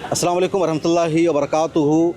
अस्सलाम वालेकुम वरहमतुल्लाहि वबरकातुहू।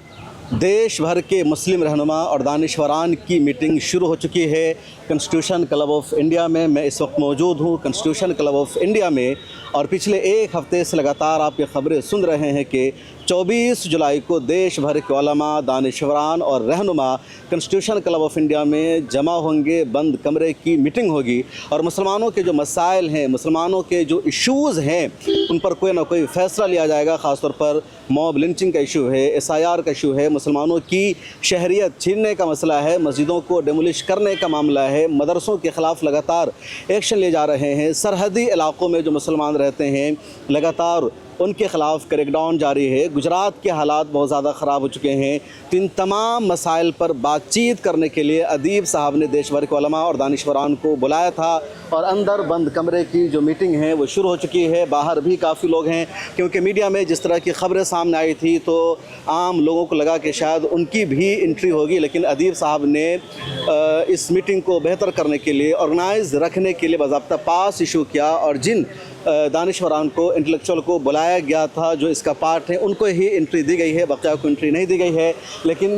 देश भर के मुस्लिम रहनुमा और दानिशवरान की मीटिंग शुरू हो चुकी है कॉन्स्टिट्यूशन क्लब ऑफ इंडिया में। मैं इस वक्त मौजूद हूँ कॉन्स्टिट्यूशन क्लब ऑफ इंडिया में और पिछले एक हफ़्ते से लगातार आप ये ख़बरें सुन रहे हैं कि 24 जुलाई को देश भर के उलमा, दानिशवरान और रहनुमा कॉन्स्टिट्यूशन क्लब ऑफ इंडिया में जमा होंगे। बंद कमरे की मीटिंग होगी और मुसलमानों के जो मसाइल हैं, मुसलमानों के जो इश्यूज़ हैं, उन पर कोई ना कोई फ़ैसला लिया जाएगा। ख़ास तौर पर मॉब लिंचिंग का इशू है, SIR का इशू है, मुसलमानों की शहरियत छीनने का मसला है, मस्जिदों को डेमोलिश करने का मामला है, मदरसों के ख़िलाफ़ लगातार एक्शन लिए जा रहे हैं। सरहदी इलाक़ों में जो मुसलमान रहते हैं लगातार उनके ख़िलाफ़ क्रैकडाउन जारी है। गुजरात के हालात बहुत ज़्यादा ख़राब हो चुके हैं। तो इन तमाम मसाइल पर बातचीत करने के लिए अदीब साहब ने देश भर के उलमा और दानिशवरान को बुलाया था और अंदर बंद कमरे की जो मीटिंग है वो शुरू हो चुकी है। बाहर भी काफ़ी लोग हैं, क्योंकि मीडिया में जिस तरह की ख़बरें सामने आई थी तो आम लोगों को लगा कि शायद उनकी भी एंट्री होगी, लेकिन अदीब साहब ने इस मीटिंग को बेहतर करने के लिए, ऑर्गेनाइज रखने के लिए बाज़ाब्ता पास इशू किया और जिन दानिशवरान को, इंटेलेक्चुअल को बुलाया गया था जो इसका पार्ट है, उनको ही एंट्री दी गई है, बकिया को एंट्री नहीं दी गई है। लेकिन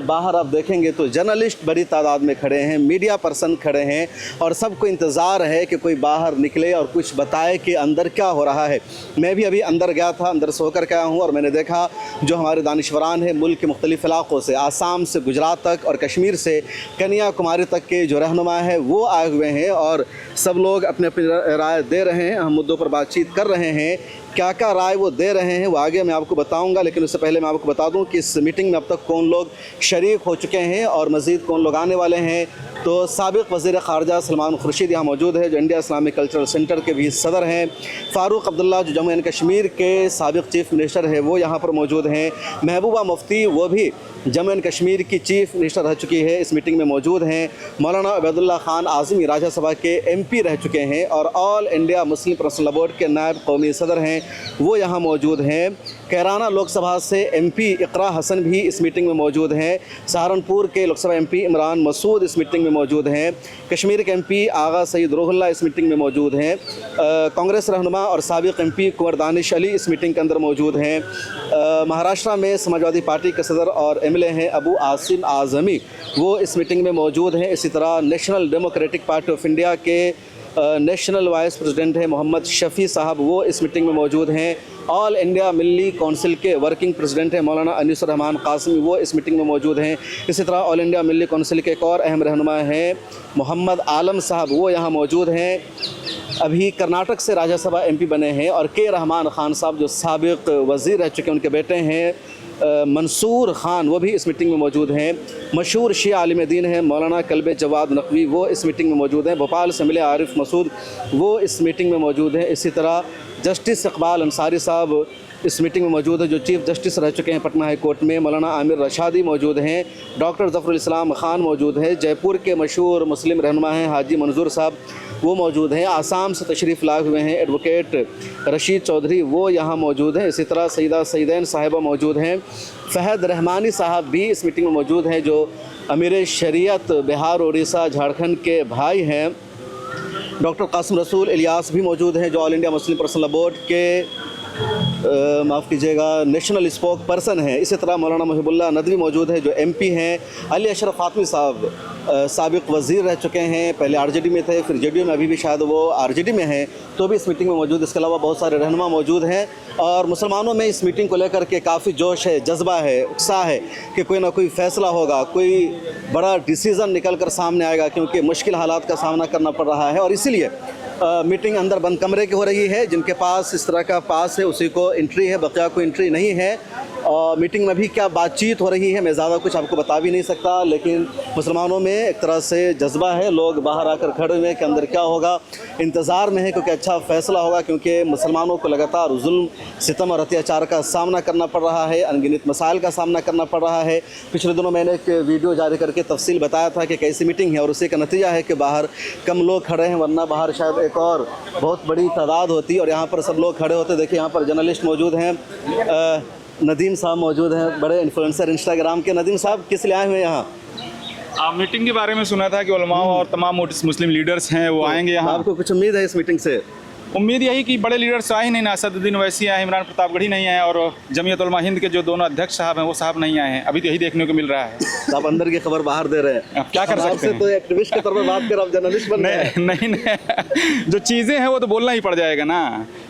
बाहर आप देखेंगे तो जर्नलिस्ट बड़ी तादाद में खड़े हैं, मीडिया पर्सन खड़े हैं और सबको इंतज़ार है कि कोई बाहर निकले और कुछ बताए कि अंदर क्या हो रहा है। मैं भी अभी अंदर गया था, अंदर से होकर के आया हूँ और मैंने देखा जो हमारे दानिशवरान हैं मुल्क के मुख्तलिफ़ इलाक़ों से, आसाम से गुजरात तक और कश्मीर से कन्याकुमारी तक के जो रहनुमा हैं वो आए हुए हैं और सब लोग अपने अपनी राय दे रहे हैं, हम मुद्दों पर बातचीत कर रहे हैं। क्या क्या राय वो दे रहे हैं वो आगे मैं आपको बताऊंगा, लेकिन उससे पहले मैं आपको बता दूं कि इस मीटिंग में अब तक कौन लोग शरीक हो चुके हैं और मज़ीद कौन लोग आने वाले हैं। तो साबिक़ वज़ीर ख़ारजा सलमान खुर्शीद यहाँ मौजूद है, जो इंडिया इस्लामिक कल्चरल सेंटर के भी सदर हैं। फ़ारूक अब्दुल्ला जो जम्मू एंड कश्मीर के साबिक़ चीफ़ मिनिस्टर है वो यहाँ पर मौजूद हैं। महबूबा मुफ्ती वो भी जम्मू एंड कश्मीर की चीफ़ मिनिस्टर रह चुकी है, इस मीटिंग में मौजूद हैं। मौलाना उबैदुल्ला खान आज़मी राज्यसभा के MP रह चुके हैं और all India Muslim personal board के नायब कौमी सदर हैं, वो यहाँ मौजूद हैं। कैराना लोकसभा से MP इकरा हसन भी इस मीटिंग में मौजूद हैं। सहारनपुर के लोकसभा MP इमरान मसूद इस मीटिंग में मौजूद हैं। कश्मीर के MP आगा सईद रूहुल्लाह इस मीटिंग में मौजूद हैं। कांग्रेस रहनुमा और साबिक़ MP कुंवर दानिश अली इस मीटिंग के अंदर मौजूद हैं। महाराष्ट्र में समाजवादी पार्टी के सदर और MLA हैं अबू आसिम आज़मी, वो इस मीटिंग में मौजूद हैं। इसी तरह national democratic party of India के नेशनल वाइस प्रेसिडेंट हैं मोहम्मद शफ़ी साहब, वो इस मीटिंग में मौजूद हैं। ऑल इंडिया मिल्ली काउंसिल के वर्किंग प्रेसिडेंट हैं मौलाना अनीसुर रहमान कासमी, वो इस मीटिंग में मौजूद हैं। इसी तरह ऑल इंडिया मिल्ली काउंसिल के एक और अहम रहनुमा हैं मोहम्मद आलम साहब, वो यहाँ मौजूद हैं। अभी कर्नाटक से राज्यसभा MP बने हैं और K रहमान ख़ान साहब जो साबिक़ वज़ीर रह चुके हैं, उनके बेटे हैं मंसूर ख़ान, वो भी इस मीटिंग में मौजूद हैं। मशहूर शिया आलिम दीन हैं मौलाना कल्बे जवाद नकवी, वो इस मीटिंग में मौजूद हैं। भोपाल से MLA आरिफ मसूद, वो इस मीटिंग में मौजूद हैं। इसी तरह जस्टिस इकबाल अंसारी साहब इस मीटिंग में मौजूद है, जो चीफ़ जस्टिस रह चुके हैं पटना हाई कोर्ट में। मौलाना आमिर रशादी मौजूद हैं। डॉक्टर ज़फ़रुल इस्लाम ख़ान मौजूद हैं। जयपुर के मशहूर मुस्लिम रहनुमा हैं हाजी मंजूर साहब, वो मौजूद हैं। आसाम से तशरीफ़ लाए हुए हैं एडवोकेट रशीद चौधरी, वो यहाँ मौजूद हैं। इसी तरह सईदा सईदैन साहिबा मौजूद हैं। फ़हद रहमानी साहब भी इस मीटिंग में मौजूद हैं, जो अमीर शरीयत बिहार, उड़ीसा, झारखंड के भाई हैं। डॉक्टर कासिम रसूल इलियास भी मौजूद हैं, जो all India Muslim personal board के माफ़ कीजिएगा नेशनल स्पोक पर्सन है। इसी तरह मौलाना मुहिबुल्लाह नदवी मौजूद है, जो MP हैं। अली अशरफ फातमी साहब साबिक़ वज़ीर रह चुके हैं, पहले RJD में थे, फिर JDU में, अभी भी शायद वो RJD में हैं, तो भी इस मीटिंग में मौजूद। इसके अलावा बहुत सारे रहनुमा मौजूद हैं और मुसलमानों में इस मीटिंग को लेकर के काफ़ी जोश है, जज्बा है, उत्साह है कि कोई ना कोई फ़ैसला होगा, कोई बड़ा डिसीज़न निकल कर सामने आएगा, क्योंकि मुश्किल हालात का सामना करना पड़ रहा है। और इसीलिए मीटिंग अंदर बंद कमरे की हो रही है। जिनके पास इस तरह का पास है उसी को एंट्री है, बकिया को एंट्री नहीं है। और मीटिंग में भी क्या बातचीत हो रही है मैं ज़्यादा कुछ आपको बता भी नहीं सकता, लेकिन मुसलमानों में एक तरह से जज्बा है, लोग बाहर आकर खड़े हुए हैं कि अंदर क्या होगा, इंतज़ार में है क्योंकि अच्छा फ़ैसला होगा, क्योंकि मुसलमानों को लगातार जुल्म, सितम और अत्याचार का सामना करना पड़ रहा है, अनगिनत मसाइल का सामना करना पड़ रहा है। पिछले दिनों मैंने एक वीडियो जारी करके तफसील बताया था कि कैसी मीटिंग है और उसी का नतीजा है कि बाहर कम लोग खड़े हैं, वरना बाहर शायद एक और बहुत बड़ी तादाद होती और यहाँ पर सब लोग खड़े होते। देखिए यहाँ पर जर्नलिस्ट मौजूद हैं, नदीम साहब मौजूद हैं, बड़े इन्फ्लुएंसर इंस्टाग्राम के। नदीम साहब किस लिए आए हुए हैं यहाँ? आप मीटिंग के बारे में सुना था कि उलमा और तमाम मुस्लिम लीडर्स हैं वो आएंगे यहाँ। आपको कुछ उम्मीद है इस मीटिंग से? उम्मीद यही कि बड़े लीडर्स आए ही नहीं ना, असदुद्दीन ओवैसी आए, इमरान प्रतापगढ़ी नहीं आए और जमीयत उलमा हिंद के जो दोनों अध्यक्ष साहब हैं वो साहब नहीं आए हैं। अभी तो यही देखने को मिल रहा है। तो आप अंदर की खबर बाहर दे रहे हैं, अब क्या कर सकते हैं? तो एक्टिविस्ट के तौर पर बात कर, आप जर्नलिस्ट बन रहे हैं। नहीं जो चीज़ें हैं वो तो बोलना ही पड़ जाएगा ना,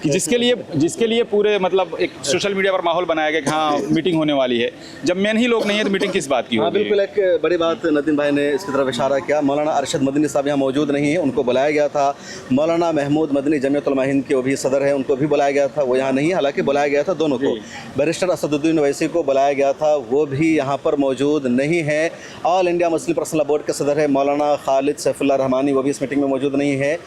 कि जिसके लिए पूरे मतलब एक सोशल मीडिया पर माहौल बनाया गया कि हाँ मीटिंग होने वाली है। जब मेन ही लोग नहीं है तो मीटिंग किस बात की हाँ होगी? बिल्कुल, एक बड़ी बात नदीम भाई ने इसकी तरफ इशारा किया। मौलाना अरशद मदनी साहब यहाँ मौजूद नहीं है, उनको बुलाया गया था। मौलाना महमूद मदनी जमीयत उलमा हिंद के वो भी सदर हैं, उनको भी बुलाया गया था, वो यहाँ नहीं है। हालांकि बुलाया गया था दोनों को। बैरिस्टर असदुद्दीन ओवैसी को बुलाया गया था, वो भी यहाँ पर मौजूद नहीं है। All India Muslim personal board के सदर है मौलाना खालिद सैफुल्लाह रहमानी, वो भी इस मीटिंग में मौजूद नहीं है।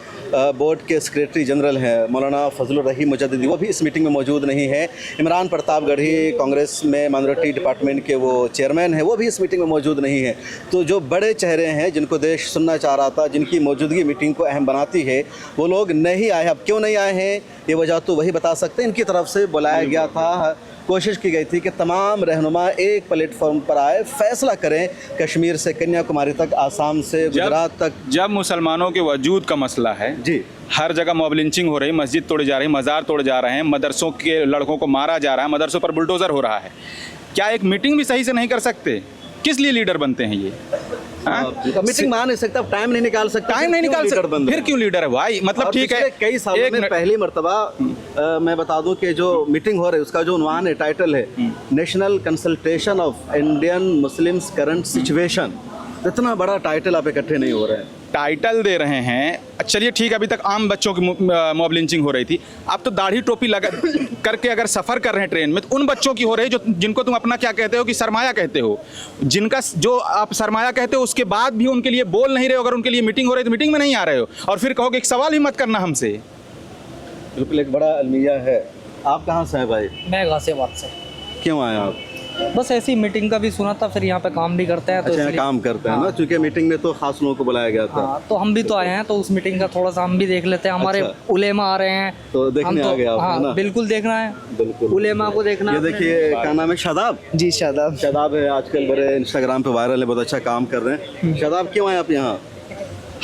बोर्ड के सेक्रेटरी जनरल हैं मौलाना फजलुर रहीम मुजद्दिदी, वो भी इस मीटिंग में मौजूद नहीं है। इमरान प्रतापगढ़ी कांग्रेस में माइनॉरिटी डिपार्टमेंट के वो चेयरमैन हैं, वो भी इस मीटिंग में मौजूद नहीं है। तो जो बड़े चेहरे हैं जिनको देश सुनना चाह रहा था, जिनकी मौजूदगी मीटिंग को अहम बनाती है, वो लोग नहीं आए। अब क्यों नहीं आए हैं ये वजह तो वही बता सकते हैं। इनकी तरफ से बुलाया गया था, कोशिश की गई थी कि तमाम रहनुमा एक प्लेटफॉर्म पर आए, फैसला करें कश्मीर से कन्याकुमारी तक, आसाम से गुजरात तक। जब मुसलमानों के वजूद का मसला है जी, हर जगह मॉब लिंचिंग हो रही, मस्जिद तोड़ी जा रही, मज़ार तोड़े जा रहे हैं, मदरसों के लड़कों को मारा जा रहा है, मदरसों पर बुलडोज़र हो रहा है, क्या एक मीटिंग भी सही से नहीं कर सकते? किस लिए लीडर बनते हैं ये? मीटिंग मान नहीं सकता, टाइम नहीं निकाल सकता, टाइम नहीं निकाल सकते, फिर क्यों लीडर है भाई? मतलब ठीक है, कई सालों में पहली मरतबा मैं बता दूं कि जो मीटिंग हो रही है उसका जो उन्वान है, टाइटल है national consultation of Indian Muslims current situation. इतना बड़ा टाइटल आप इकट्ठे नहीं हो रहे हैं, टाइटल दे रहे हैं। चलिए ठीक है, अभी तक आम बच्चों की मॉब लिंचिंग हो रही थी, अब तो दाढ़ी टोपी लगा करके अगर सफ़र कर रहे हैं ट्रेन में, तो उन बच्चों की हो रही है जो जिनको तुम अपना क्या कहते हो कि सरमाया कहते हो, जिनका जो आप सरमाया कहते हो, उसके बाद भी उनके लिए बोल नहीं रहे हो। अगर उनके लिए मीटिंग हो रही है तो मीटिंग में नहीं आ रहे हो, और फिर कहोगे एक सवाल ही मत करना हमसे। बिल्कुल एक बड़ा अलमिया है। आप कहाँ से हैं भाई? मैं गाजियाबाद से। क्यों आए आप? बस ऐसी मीटिंग का भी सुना था, फिर यहाँ पे काम भी करते हैं तो अच्छा, इसलिए- काम करते हैं ना, क्योंकि मीटिंग में तो खास लोगों को बुलाया गया था। हाँ, तो हम भी तो आए हैं, तो उस मीटिंग का थोड़ा सा हम भी देख लेते हैं। हमारे अच्छा। उलेमा आ रहे हैं तो देखने हम आ गए आप, है ना? हाँ बिल्कुल देखना है, बिल्कुल उलेमा को देखना ये है। देखिए, क्या नाम है? शादाब। जी शादाब। शादाब है, आजकल बड़े इंस्टाग्राम पे वायरल है, बहुत अच्छा काम कर रहे हैं। शादाब क्यों आए आप यहाँ?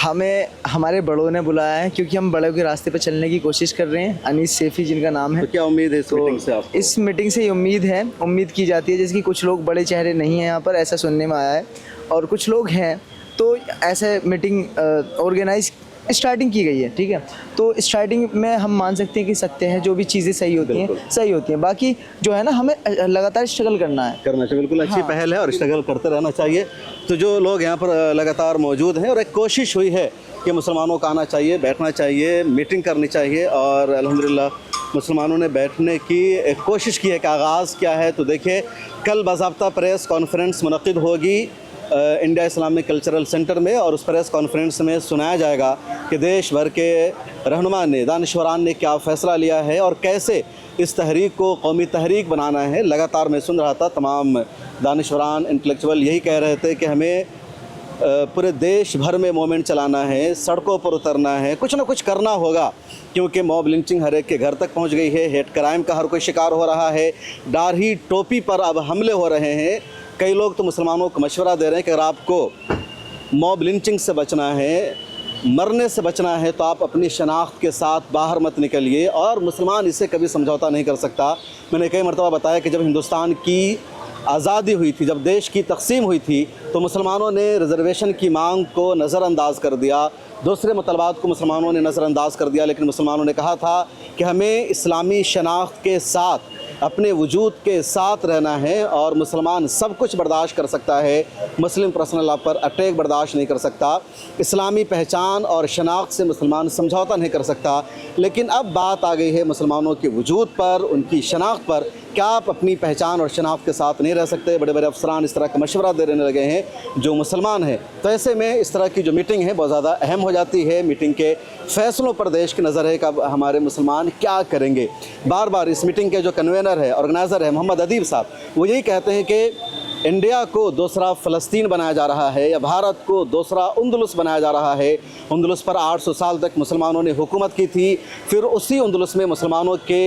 हमें हमारे बड़ों ने बुलाया है क्योंकि हम बड़ों के रास्ते पर चलने की कोशिश कर रहे हैं। अनीस सैफी जिनका नाम है। तो क्या उम्मीद है इस मीटिंग से आपको? इस मीटिंग से ये उम्मीद की जाती है, जैसे कि कुछ लोग बड़े चेहरे नहीं हैं यहाँ पर, ऐसा सुनने में आया है, और कुछ लोग हैं, तो ऐसे मीटिंग ऑर्गेनाइज स्टार्टिंग की गई है। ठीक है, तो स्टार्टिंग में हम मान सकते हैं जो भी चीज़ें सही होती हैं, बाकी जो है ना, हमें लगातार स्ट्रगल करना चाहिए। बिल्कुल अच्छी पहल है और स्ट्रगल करते रहना चाहिए। तो जो लोग यहाँ पर लगातार मौजूद हैं, और एक कोशिश हुई है कि मुसलमानों को आना चाहिए, बैठना चाहिए, मीटिंग करनी चाहिए, और अल्हम्दुलिल्लाह मुसलमानों ने बैठने की एक कोशिश की है। कि आगाज़ क्या है, तो देखिए, कल बाज़ाब्ता प्रेस कॉन्फ्रेंस मुनक़िद होगी इंडिया इस्लामिक कल्चरल सेंटर में, और उस प्रेस कॉन्फ्रेंस में सुनाया जाएगा कि देश भर के रहनुमा ने, दानिशवरान ने क्या फ़ैसला लिया है और कैसे इस तहरीक को कौमी तहरीक बनाना है। लगातार मैं सुन रहा था, तमाम दानिशवरान इंटेलेक्चुअल यही कह रहे थे कि हमें पूरे देश भर में मूवमेंट चलाना है, सड़कों पर उतरना है, कुछ ना कुछ करना होगा, क्योंकि मॉब लिंचिंग हर एक के घर तक पहुंच गई है। हेट क्राइम का हर कोई शिकार हो रहा है, दाढ़ी टोपी पर अब हमले हो रहे हैं। कई लोग तो मुसलमानों को मशवरा दे रहे हैं कि अगर आपको मॉब लिंचिंग से बचना है, मरने से बचना है, तो आप अपनी शनाख्त के साथ बाहर मत निकलिए, और मुसलमान इससे कभी समझौता नहीं कर सकता। मैंने कई मरतबा बताया कि जब हिंदुस्तान की आज़ादी हुई थी, जब देश की तकसीम हुई थी, तो मुसलमानों ने रिजर्वेशन की मांग को नज़रअंदाज कर दिया, दूसरे मुतलबात को मुसलमानों ने नज़रअंदाज कर दिया। लेकिन मुसलमानों ने कहा था कि हमें इस्लामी शनाख्त के साथ, अपने वजूद के साथ रहना है, और मुसलमान सब कुछ बर्दाश्त कर सकता है, मुस्लिम पर्सनल लॉ पर अटैक बर्दाश्त नहीं कर सकता। इस्लामी पहचान और शनाख्त से मुसलमान समझौता नहीं कर सकता। लेकिन अब बात आ गई है मुसलमानों के वजूद पर, उनकी शनाख्त पर। क्या आप अपनी पहचान और शनाख्त के साथ नहीं रह सकते? बड़े बड़े अफसरान इस तरह का मशवरा देने लगे हैं जो मुसलमान हैं। तो ऐसे में इस तरह की जो मीटिंग है बहुत ज़्यादा अहम हो जाती है। मीटिंग के फ़ैसलों पर देश की नज़र है कि अब हमारे मुसलमान क्या करेंगे। बार बार इस मीटिंग के जो कन्वेनर है, ऑर्गेनाइज़र है मोहम्मद अदीब साहब, वो यही कहते हैं कि इंडिया को दूसरा फ़लस्तीन बनाया जा रहा है, या भारत को दूसरा उंदुलुस बनाया जा रहा है। उंदुलुस पर 800 साल तक मुसलमानों ने हुकूमत की थी, फिर उसी उंदुलुस में मुसलमानों के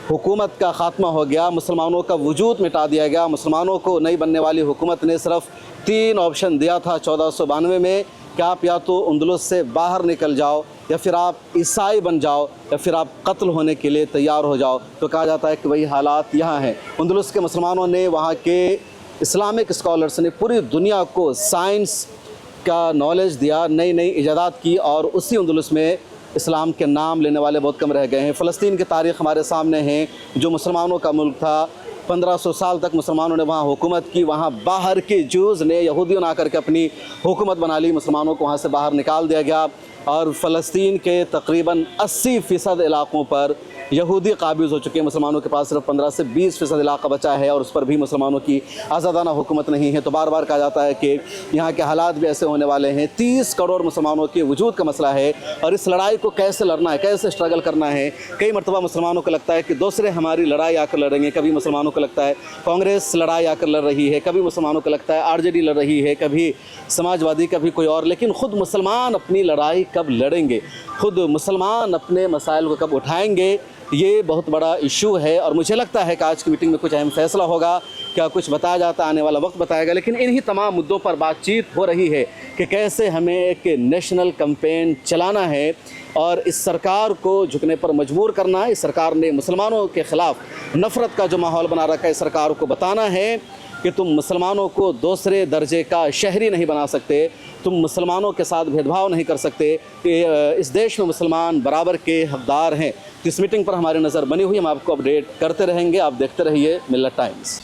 हुकूमत का ख़ात्मा हो गया, मुसलमानों का वजूद मिटा दिया गया। मुसलमानों को नई बनने वाली हुकूमत ने सिर्फ 3 ऑप्शन दिया था 1492 में कि आप या तो अंदलुस से बाहर निकल जाओ, या फिर आप ईसाई बन जाओ, या फिर आप कत्ल होने के लिए तैयार हो जाओ। तो कहा जाता है कि वही हालात यहाँ हैं। अंदलुस के मुसलमानों ने, वहाँ के इस्लामिक स्कॉलर्स ने पूरी दुनिया को साइंस का नॉलेज दिया, नई नई इजादात की, और उसी अंदलुस में इस्लाम के नाम लेने वाले बहुत कम रह गए हैं। फ़लस्तीन की तारीख़ हमारे सामने है, जो मुसलमानों का मुल्क था। 1500 साल तक मुसलमानों ने वहाँ हुकूमत की। वहाँ बाहर के जूज़ ने, यहूदियों ने आकर के अपनी हुकूमत बना ली। मुसलमानों को वहाँ से बाहर निकाल दिया गया, और फ़लस्तीन के तकरीबन 80% इलाक़ों पर यहूदी काबिज़ हो चुके हैं। मुसलमानों के पास सिर्फ 15 से 20% इलाका बचा है, और उस पर भी मुसलमानों की आज़ादाना हुकूमत नहीं है। तो बार बार कहा जाता है कि यहाँ के हालात भी ऐसे होने वाले हैं। 30 करोड़ मुसलमानों के वजूद का मसला है, और इस लड़ाई को कैसे लड़ना है, कैसे स्ट्रगल करना है। कई मरतबा मुसलमानों को लगता है कि दूसरे हमारी लड़ाई आकर लड़ेंगे। कभी मुसलमानों को लगता है कांग्रेस लड़ाई आकर लड़ रही है, कभी मुसलमानों को लगता है आरजेडी लड़ रही है, कभी समाजवादी, कभी कोई और। लेकिन ख़ुद मुसलमान अपनी लड़ाई कब लड़ेंगे, ख़ुद मुसलमान अपने मसाइल को कब उठाएंगे, ये बहुत बड़ा इशू है। और मुझे लगता है कि आज की मीटिंग में कुछ अहम फैसला होगा। क्या कुछ बताया जाता है, आने वाला वक्त बताएगा। लेकिन इन्हीं तमाम मुद्दों पर बातचीत हो रही है कि कैसे हमें एक नेशनल कैंपेन चलाना है और इस सरकार को झुकने पर मजबूर करना है। इस सरकार ने मुसलमानों के ख़िलाफ़ नफ़रत का जो माहौल बना रखा है, इस सरकार को बताना है कि तुम मुसलमानों को दूसरे दर्जे का शहरी नहीं बना सकते, तुम मुसलमानों के साथ भेदभाव नहीं कर सकते, इस देश में मुसलमान बराबर के हकदार हैं। तो इस मीटिंग पर हमारी नज़र बनी हुई, हम आपको अपडेट करते रहेंगे। आप देखते रहिए मिल्लत टाइम्स।